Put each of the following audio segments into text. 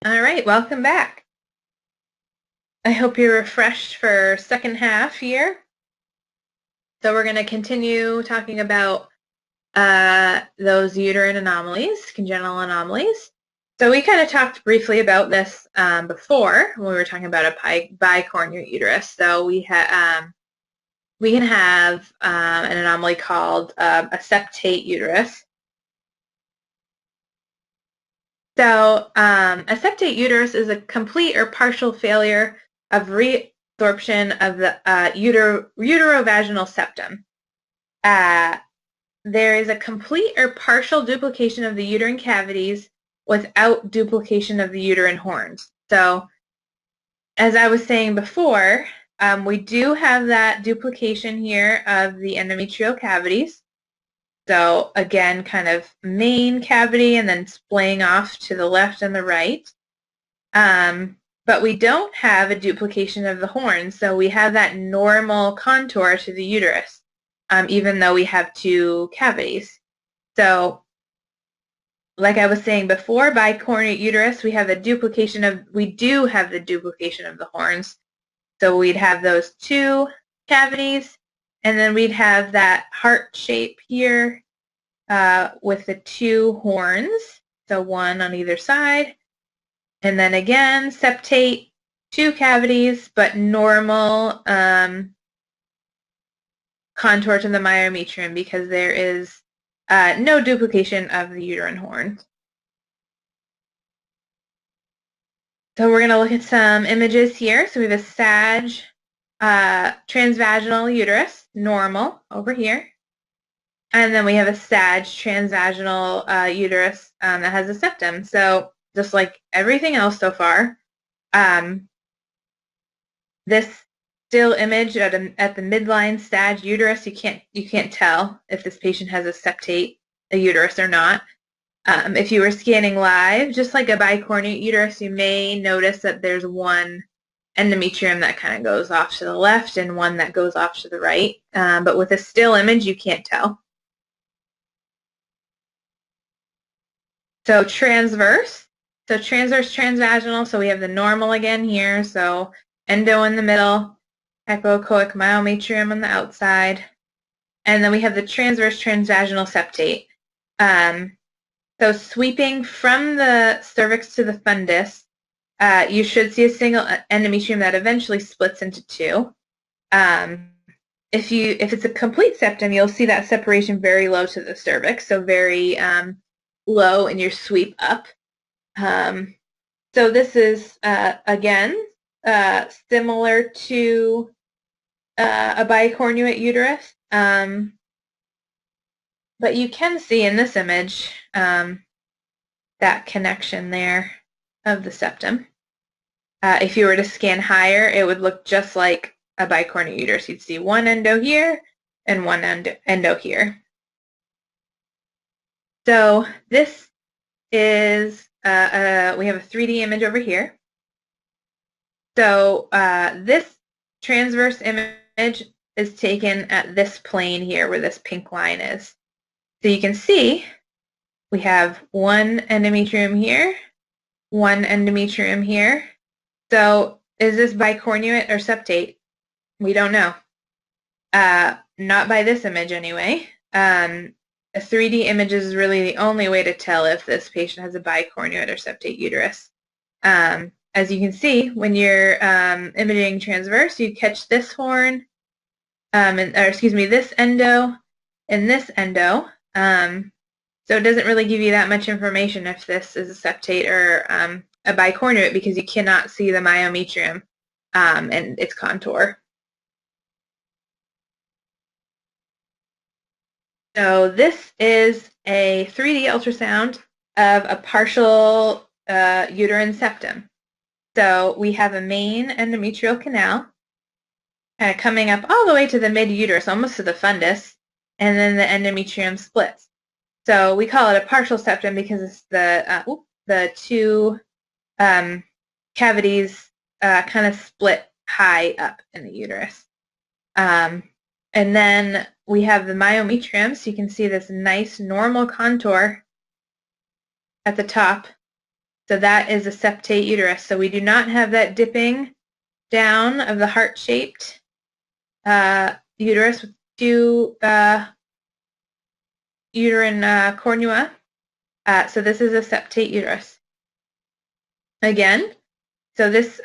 All right, welcome back. I hope you're refreshed for second half here. So we're going to continue talking about those uterine anomalies, congenital anomalies. So we kind of talked briefly about this before when we were talking about a bicornuate uterus. So we can have an anomaly called a septate uterus. So a septate uterus is a complete or partial failure of reabsorption of the uterovaginal septum. Uh, there is a complete or partial duplication of the uterine cavities without duplication of the uterine horns. So as I was saying before, we do have that duplication here of the endometrial cavities. So again, kind of main cavity and then splaying off to the left and the right. But we don't have a duplication of the horns, so we have that normal contour to the uterus, even though we have two cavities. So, like I was saying before, bicornuate uterus, we do have the duplication of the horns. So we'd have those two cavities, and then we'd have that heart shape here with the two horns, so one on either side. And then again, septate, two cavities, but normal contour to the myometrium because there is no duplication of the uterine horns. So we're going to look at some images here. So we have a sag transvaginal uterus, normal, over here. And then we have a sag transvaginal uterus that has a septum. So just like everything else so far, this still image at the midline sag uterus, you can't tell if this patient has a uterus or not. If you were scanning live, just like a bicornuate uterus, you may notice that there's one endometrium that kind of goes off to the left and one that goes off to the right. But with a still image, you can't tell. So transverse. So transverse transvaginal. So we have the normal again here. So endo in the middle, hypoechoic myometrium on the outside. And then we have the transverse transvaginal septate. So sweeping from the cervix to the fundus, you should see a single endometrium that eventually splits into two. If it's a complete septum, you'll see that separation very low to the cervix, so very low in your sweep up. So this is, again, similar to a bicornuate uterus, but you can see in this image that connection there of the septum. If you were to scan higher, it would look just like a bicornuate uterus. You'd see one endo here and one endo here. So this is, we have a 3D image over here. So this transverse image is taken at this plane here where this pink line is. So you can see we have one endometrium here, one endometrium here. So is this bicornuate or septate? We don't know. Not by this image anyway. A 3D image is really the only way to tell if this patient has a bicornuate or septate uterus. As you can see, when you're imaging transverse, you catch this horn, this endo and this endo. So it doesn't really give you that much information if this is a septate or a bicornuate because you cannot see the myometrium and its contour. So this is a 3D ultrasound of a partial uterine septum. So we have a main endometrial canal kind of coming up all the way to the mid-uterus, almost to the fundus, and then the endometrium splits. So we call it a partial septum because it's the two cavities kind of split high up in the uterus. And then we have the myometrium, so you can see this nice normal contour at the top So that is a septate uterus. So we do not have that dipping down of the heart-shaped uterus with two uterine cornua. So this is a septate uterus. Again, so this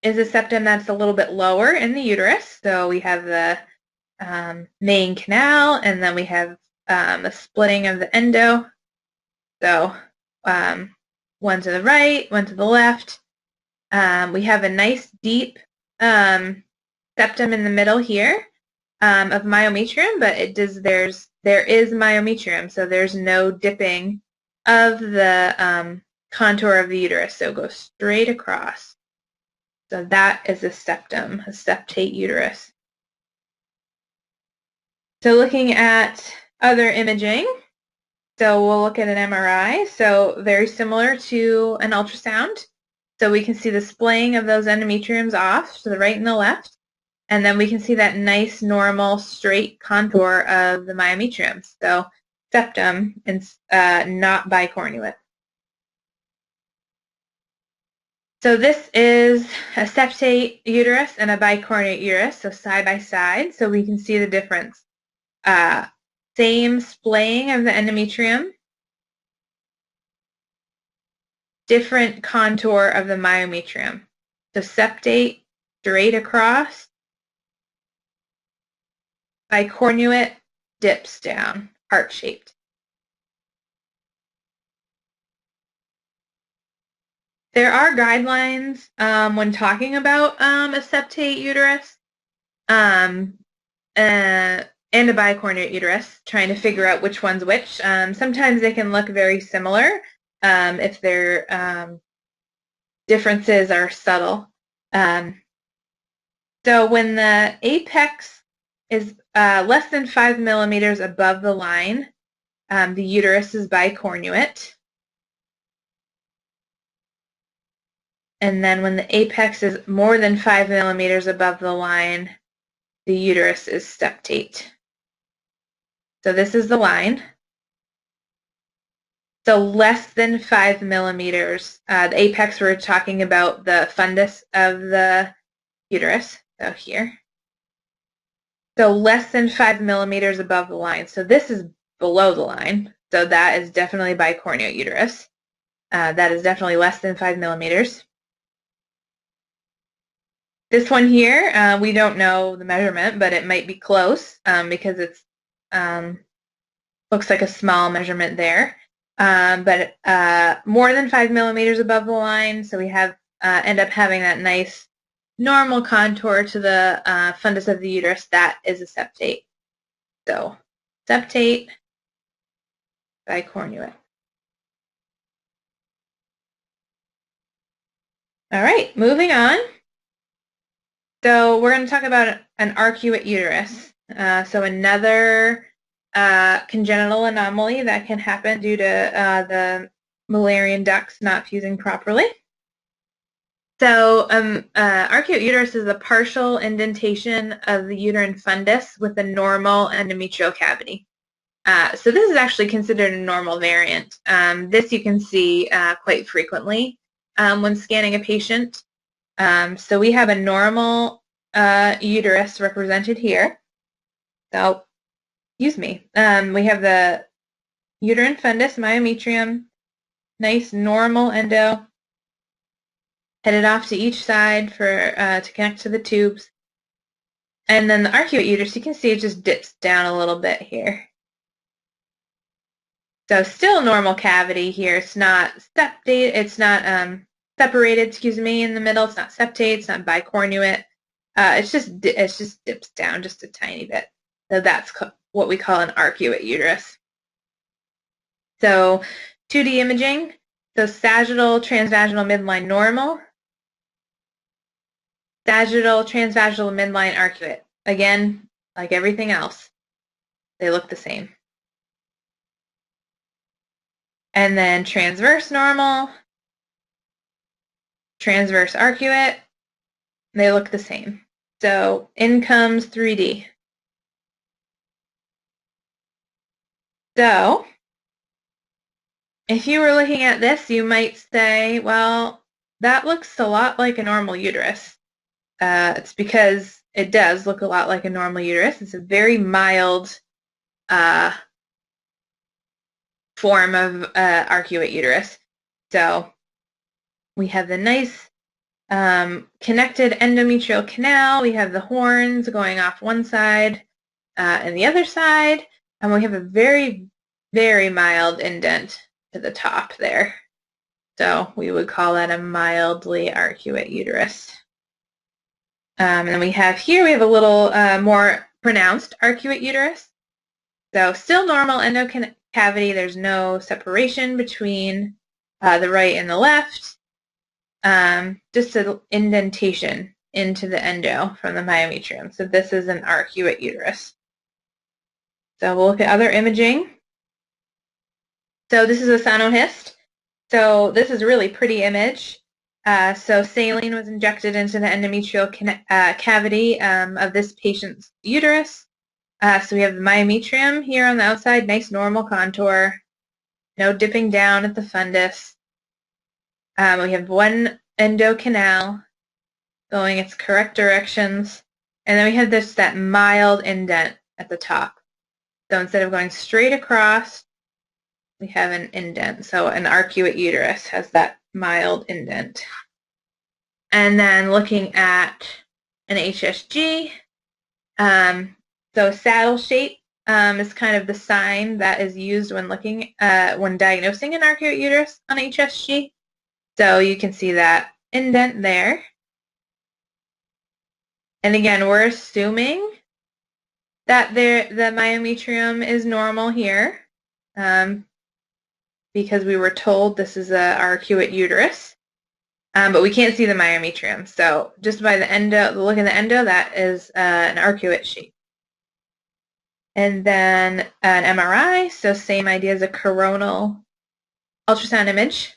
is a septum that's a little bit lower in the uterus. So we have the main canal, and then we have a splitting of the endo. So one to the right, one to the left. We have a nice deep septum in the middle here of myometrium, but there is myometrium, so there's no dipping of the contour of the uterus. So go straight across. So that is a septum, a septate uterus. So looking at other imaging, so we'll look at an MRI. So very similar to an ultrasound. So we can see the splaying of those endometriums off to the right and the left. And then we can see that nice, normal, straight contour of the myometrium. So septum and not bicornuate. So this is a septate uterus and a bicornuate uterus, so side by side. So we can see the difference. Same splaying of the endometrium, different contour of the myometrium. So septate, straight across. Bicornuate, dips down, heart-shaped. There are guidelines when talking about a septate uterus and a bicornuate uterus, trying to figure out which one's which. Sometimes they can look very similar if their differences are subtle. So when the apex is less than 5 millimeters above the line, the uterus is bicornuate. And then when the apex is more than 5 millimeters above the line, the uterus is septate. So this is the line. So less than 5 millimeters. The apex, we're talking about the fundus of the uterus. So here. So less than 5 millimeters above the line. So this is below the line. So that is definitely bicornuate uterus. That is definitely less than 5 millimeters. This one here, we don't know the measurement, but it might be close because it's looks like a small measurement there. But more than 5 millimeters above the line, so we have end up having that nice normal contour to the fundus of the uterus. That is a septate. So septate, bicornuate. All right, moving on. So we're going to talk about an arcuate uterus. So another congenital anomaly that can happen due to the Mullerian ducts not fusing properly. So arcuate uterus is a partial indentation of the uterine fundus with a normal endometrial cavity. So this is actually considered a normal variant. This you can see quite frequently when scanning a patient. So we have a normal uterus represented here. So, excuse me. We have the uterine fundus, myometrium, nice normal endo, headed off to each side for to connect to the tubes. And then the arcuate uterus, you can see it just dips down a little bit here. So still normal cavity here. It's not septate. It's not separated, excuse me, in the middle. It's not septate. It's not bicornuate. It's just dips down just a tiny bit. So that's what we call an arcuate uterus. So 2D imaging. So sagittal, transvaginal, midline normal. Sagittal, transvaginal, midline arcuate. Again, like everything else, they look the same. And then transverse normal, transverse arcuate, they look the same. So in comes 3D. So if you were looking at this, you might say, well, that looks a lot like a normal uterus. It's because it does look a lot like a normal uterus. It's a very mild form of arcuate uterus. So we have the nice connected endometrial canal. We have the horns going off one side and the other side. And we have a very, very mild indent to the top there. So we would call that a mildly arcuate uterus. And then we have a little more pronounced arcuate uterus. So still normal endocavity. There's no separation between the right and the left. Just an indentation into the endo from the myometrium. So this is an arcuate uterus. So we'll look at other imaging. So this is a sonohyst. So this is a really pretty image. So saline was injected into the endometrial cavity of this patient's uterus. So we have the myometrium here on the outside, nice normal contour, no dipping down at the fundus. We have one endocanal going its correct directions, and then we have that mild indent at the top. So instead of going straight across, we have an indent. So an arcuate uterus has that mild indent. And then looking at an HSG, so saddle shape is kind of the sign that is used when when diagnosing an arcuate uterus on HSG. So you can see that indent there. And again, we're assuming that the myometrium is normal here because we were told this is an arcuate uterus. But we can't see the myometrium. So just by the look in the endo, that is an arcuate shape. And then an MRI, so same idea as a coronal ultrasound image.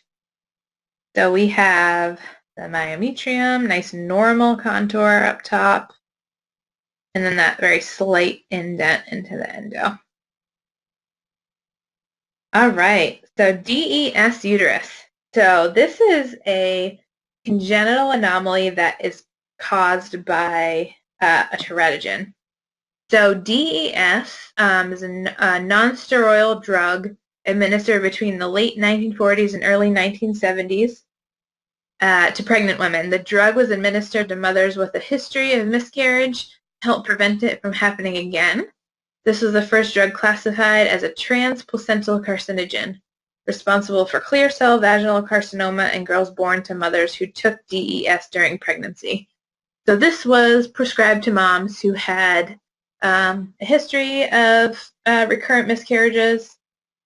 So we have the myometrium, nice normal contour up top, and then that very slight indent into the endo. All right, so DES uterus. So this is a congenital anomaly that is caused by a teratogen. So DES is a non-steroidal drug administered between the late 1940s and early 1970s to pregnant women. The drug was administered to mothers with a history of miscarriage to help prevent it from happening again. This was the first drug classified as a transplacental carcinogen, responsible for clear cell vaginal carcinoma in girls born to mothers who took DES during pregnancy. So this was prescribed to moms who had a history of recurrent miscarriages,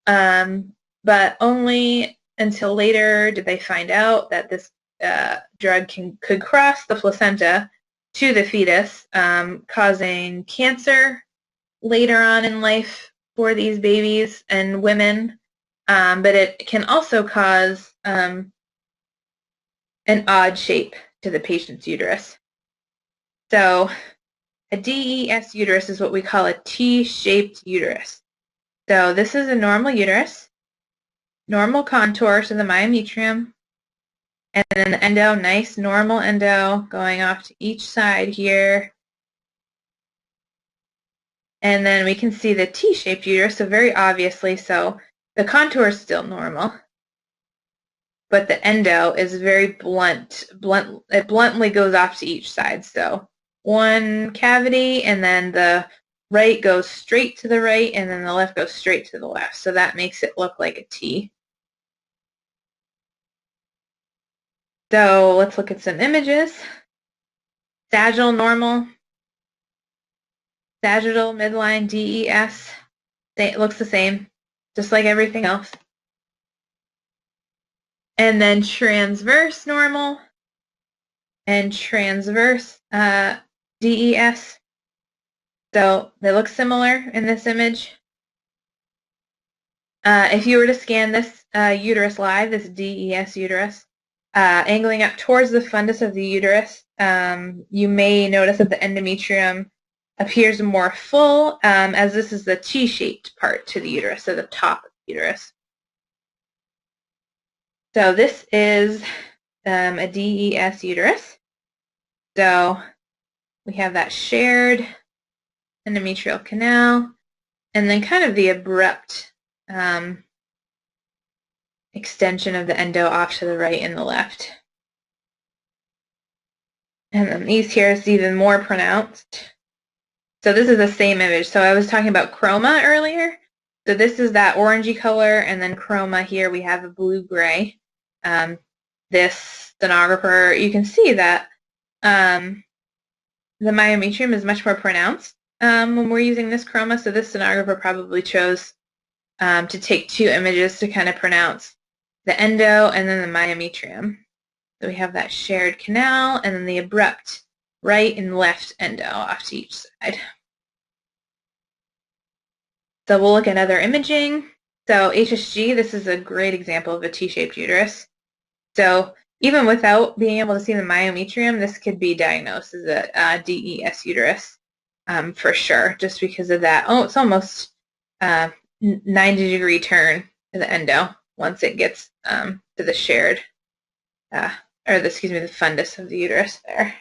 but only until later did they find out that this drug could cross the placenta to the fetus, causing cancer later on in life for these babies and women, but it can also cause an odd shape to the patient's uterus. So a DES uterus is what we call a T-shaped uterus. So this is a normal uterus, normal contour to the myometrium, and then the endo, nice normal endo going off to each side here. And then we can see the T-shaped uterus, so very obviously, so the contour is still normal, but the endo is very blunt. It bluntly goes off to each side, so one cavity, and then the right goes straight to the right, and then the left goes straight to the left. So that makes it look like a T. So let's look at some images. Sagittal normal, sagittal midline DES. It looks the same, just like everything else. And then transverse normal and transverse DES. So they look similar in this image. If you were to scan this uterus live, this DES uterus, angling up towards the fundus of the uterus, you may notice that the endometrium appears more full, as this is the T-shaped part to the uterus, so the top of the uterus. So this is a DES uterus. So we have that shared endometrial canal, and then kind of the abrupt extension of the endo off to the right and the left. And then these here is even more pronounced. So this is the same image. So I was talking about chroma earlier. So this is that orangey color, and then chroma here we have a blue-gray. This sonographer, you can see that the myometrium is much more pronounced when we're using this chroma. So this sonographer probably chose to take two images to kind of pronounce the endo and then the myometrium. So we have that shared canal and then the abrupt right and left endo off to each side. So we'll look at other imaging. So HSG, this is a great example of a T-shaped uterus. So even without being able to see the myometrium, this could be diagnosed as a DES uterus for sure, just because of that. Oh, it's almost 90-degree turn to the endo once it gets to the shared, the fundus of the uterus there.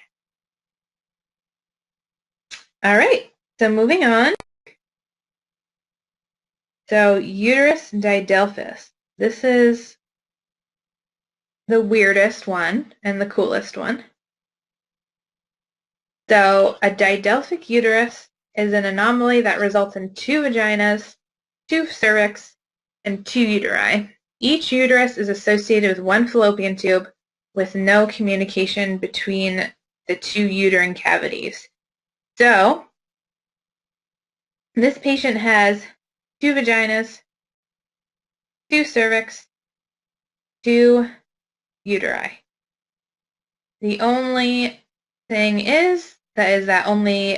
All right, so moving on. So uterus didelphys. This is the weirdest one and the coolest one. So a didelphic uterus is an anomaly that results in two vaginas, two cervix, and two uteri. Each uterus is associated with one fallopian tube with no communication between the two uterine cavities. So this patient has two vaginas, two cervix, two uteri. The only thing is that only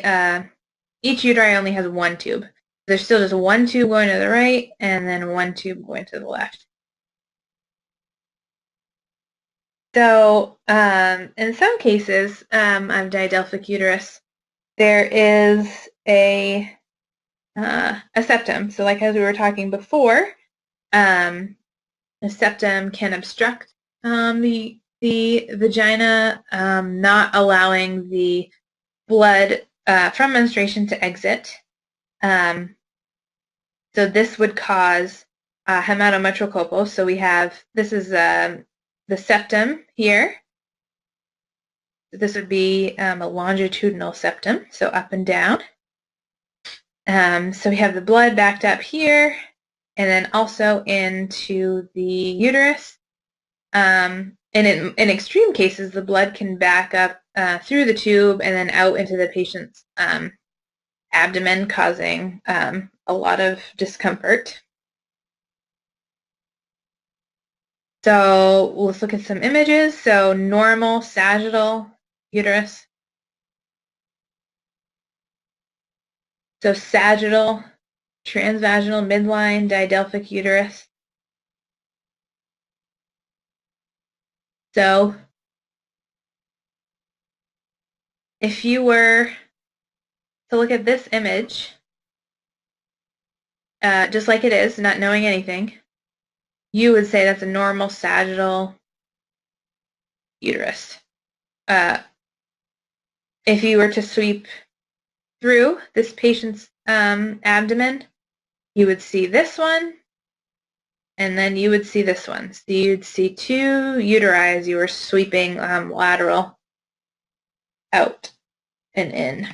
each uteri only has one tube. There's still just one tube going to the right and then one tube going to the left. So in some cases of didelphic uterus, there is a septum. So like as we were talking before, the septum can obstruct the vagina, not allowing the blood from menstruation to exit. So this would cause hematometrocolpos. So we have, this is the septum here. This would be a longitudinal septum, so up and down. So we have the blood backed up here, and then also into the uterus. And in extreme cases, the blood can back up through the tube and then out into the patient's abdomen, causing a lot of discomfort. So let's look at some images. So normal sagittal uterus. So sagittal, transvaginal, midline, didelphic uterus. So if you were to look at this image, just like it is, not knowing anything, you would say that's a normal sagittal uterus. If you were to sweep through this patient's abdomen, you would see this one, and then you would see this one. So you'd see two uteri as you were sweeping lateral out and in.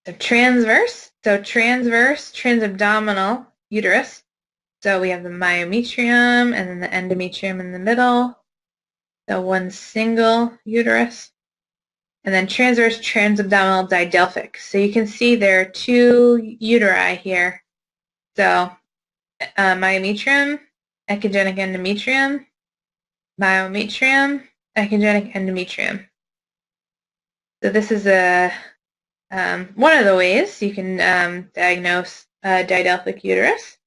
So transverse, transabdominal uterus. So we have the myometrium and then the endometrium in the middle. So one single uterus. And then transverse transabdominal didelphic. So you can see there are two uteri here. So myometrium, echogenic endometrium, myometrium, echogenic endometrium. So this is one of the ways you can diagnose didelphic uterus.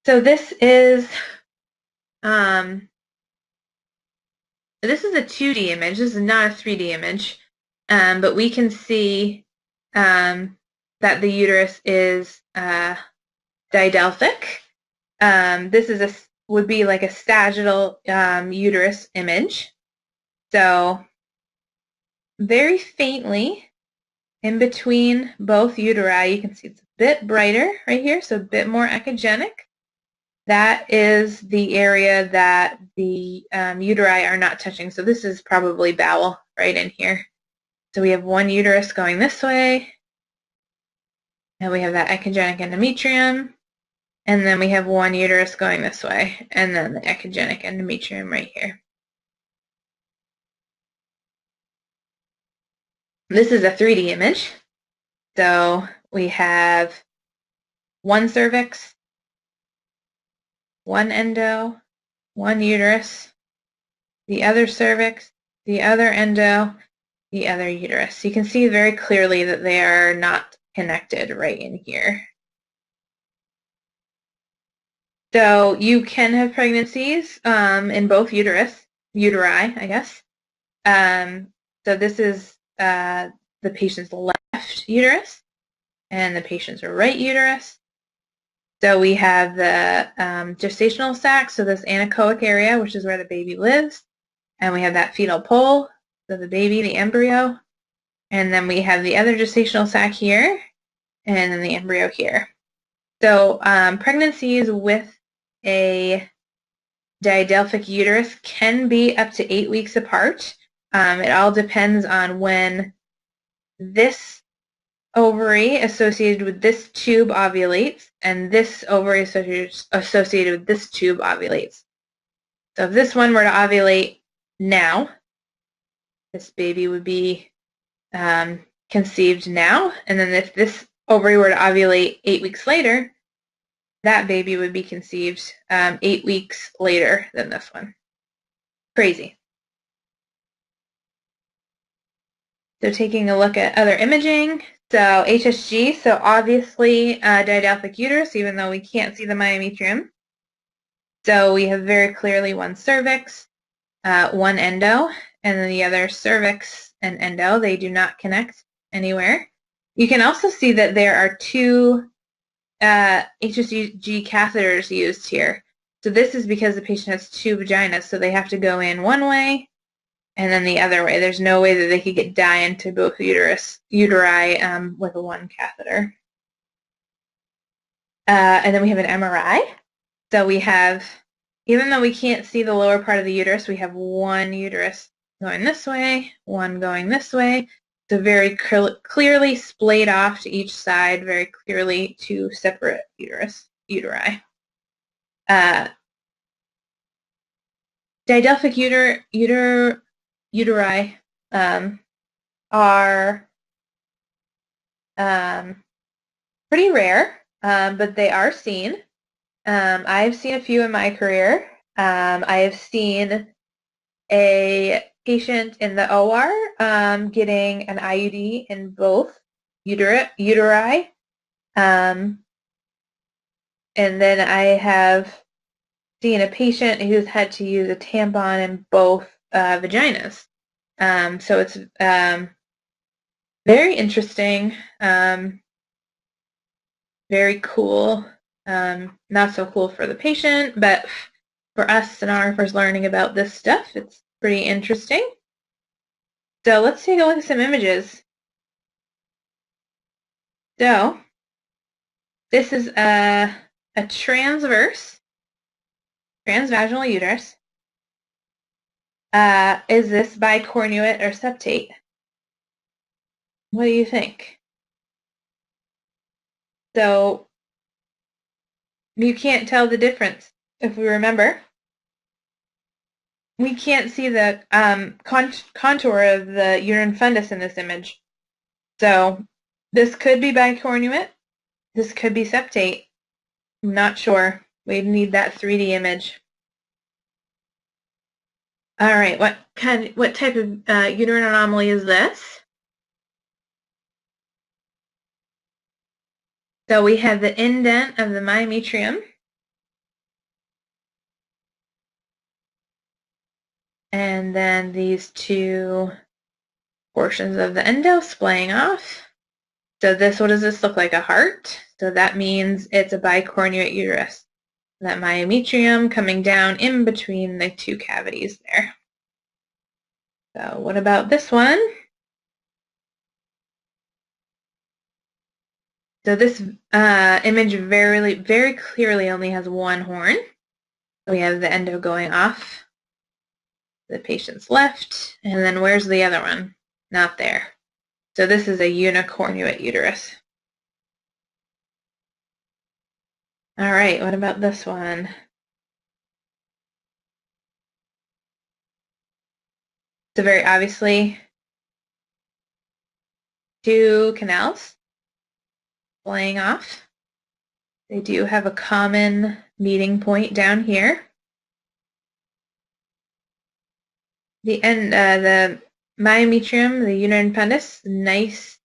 So this is a 2D image. This is not a 3D image, but we can see that the uterus is didelphic. This would be like a sagittal uterus image. So very faintly in between both uteri, you can see it's a bit brighter right here, so a bit more echogenic. That is the area that the uteri are not touching. So this is probably bowel right in here. So we have one uterus going this way, and we have that echogenic endometrium, and then we have one uterus going this way, and then the echogenic endometrium right here. This is a 3D image. So we have one cervix, one endo, one uterus, the other cervix, the other endo, the other uterus. You can see very clearly that they are not connected right in here. So you can have pregnancies in both uteri, I guess. So this is the patient's left uterus and the patient's right uterus. So we have the gestational sac, so this anechoic area, which is where the baby lives. And we have that fetal pole, so the baby, the embryo. And then we have the other gestational sac here, and then the embryo here. So pregnancies with a diadelphic uterus can be up to 8 weeks apart. It all depends on when this ovary associated with this tube ovulates and this ovary associated with this tube ovulates. So if this one were to ovulate now, this baby would be conceived now, and then if this ovary were to ovulate 8 weeks later, that baby would be conceived 8 weeks later than this one. Crazy. So taking a look at other imaging, so HSG, so obviously diadelphic uterus, even though we can't see the myometrium. So we have very clearly one cervix, one endo, and then the other cervix and endo, they do not connect anywhere. You can also see that there are two HSG catheters used here. So this is because the patient has two vaginas, so they have to go in one way and then the other way. There's no way that they could get dye into both uteri with one catheter. And then we have an MRI. So we have, even though we can't see the lower part of the uterus, we have one uterus going this way, one going this way. So very clearly splayed off to each side, very clearly two separate uteri. Diadelphic uteri are pretty rare, but they are seen. I've seen a few in my career. I have seen a patient in the OR getting an IUD in both uteri. And then I have seen a patient who's had to use a tampon in both vaginas. So it's very interesting, very cool. Not so cool for the patient, but for us sonographers learning about this stuff, it's pretty interesting. So let's take a look at some images. So this is a transvaginal uterus. Is this bicornuate or septate? What do you think? So you can't tell the difference. If we remember, we can't see the contour of the uterine fundus in this image. So this could be bicornuate. This could be septate. I'm not sure. We need that 3D image. All right, what type of uterine anomaly is this? So we have the indent of the myometrium. And then these two portions of the endo splaying off. So what does this look like? A heart? So that means it's a bicornuate uterus. that myometrium coming down in between the two cavities there. So what about this one? So this image very clearly only has one horn. We have the endo going off the patient's left, and then where's the other one? Not there. So this is a unicornuate uterus. All right, what about this one? So very obviously two canals playing off. They do have a common meeting point down here. The myometrium, the uterine pubis, nice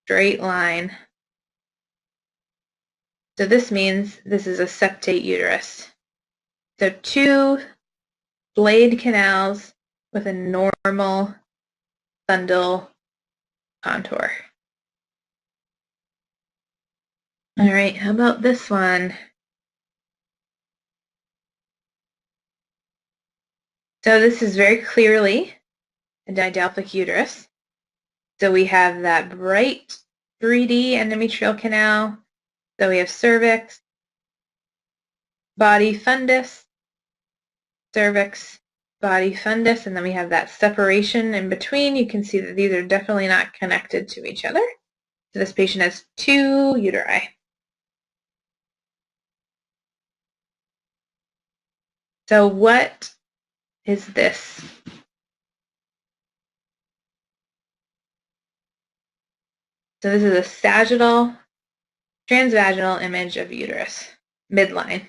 straight line. So this means this is a septate uterus. So two blade canals with a normal bundle contour. All right, how about this one? So this is very clearly a didelphic uterus. So we have that bright 3D endometrial canal. So we have cervix, body fundus, cervix, body fundus, and then we have that separation in between. You can see that these are definitely not connected to each other. So this patient has two uteri. So what is this? So this is a sagittal, transvaginal image of uterus, midline.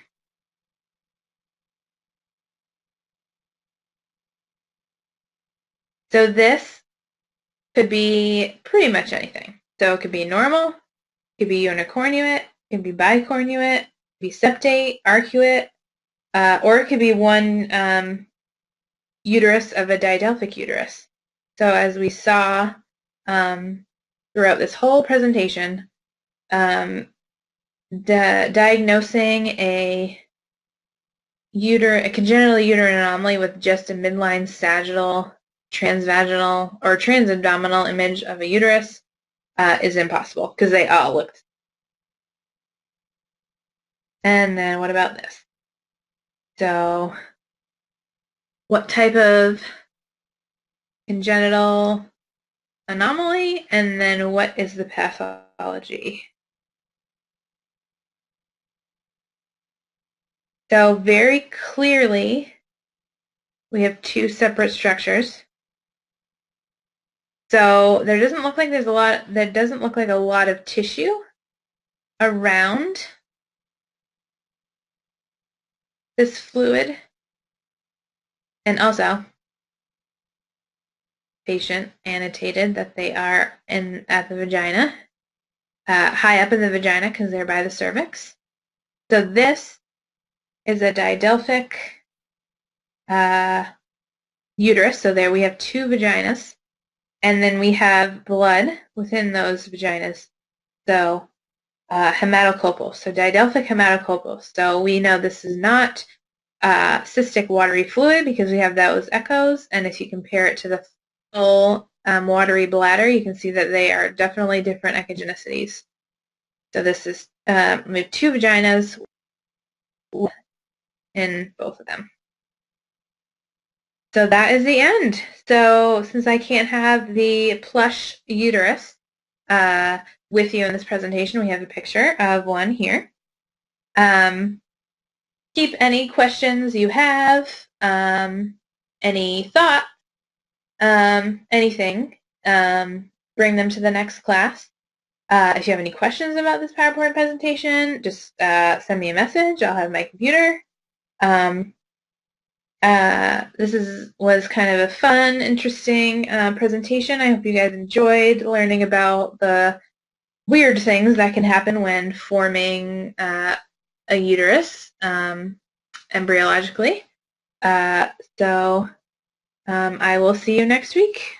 So this could be pretty much anything. So it could be normal, it could be unicornuate, it could be bicornuate, it could be septate, arcuate, or it could be one uterus of a didelphic uterus. So as we saw throughout this whole presentation, diagnosing a congenital uterine anomaly with just a midline sagittal, transvaginal, or transabdominal image of a uterus is impossible because they all look. And then what about this? So what type of congenital anomaly, and then what is the pathology? So very clearly, we have two separate structures. So there doesn't look like there's a lot. There doesn't look like a lot of tissue around this fluid, and also patient annotated that they are at the vagina, high up in the vagina because they're by the cervix. So this is a didelphic uterus. So there we have two vaginas, and then we have blood within those vaginas. So hematocolpal. So didelphic hematocolpal. So we know this is not cystic watery fluid because we have those echoes, and if you compare it to the full watery bladder, you can see that they are definitely different echogenicities. So this is we have two vaginas in both of them. So that is the end. So since I can't have the plush uterus with you in this presentation, we have a picture of one here. Keep any questions you have, any thoughts, anything, bring them to the next class. If you have any questions about this PowerPoint presentation, just send me a message. I'll have my computer. This was kind of a fun, interesting presentation. I hope you guys enjoyed learning about the weird things that can happen when forming a uterus embryologically. So I will see you next week.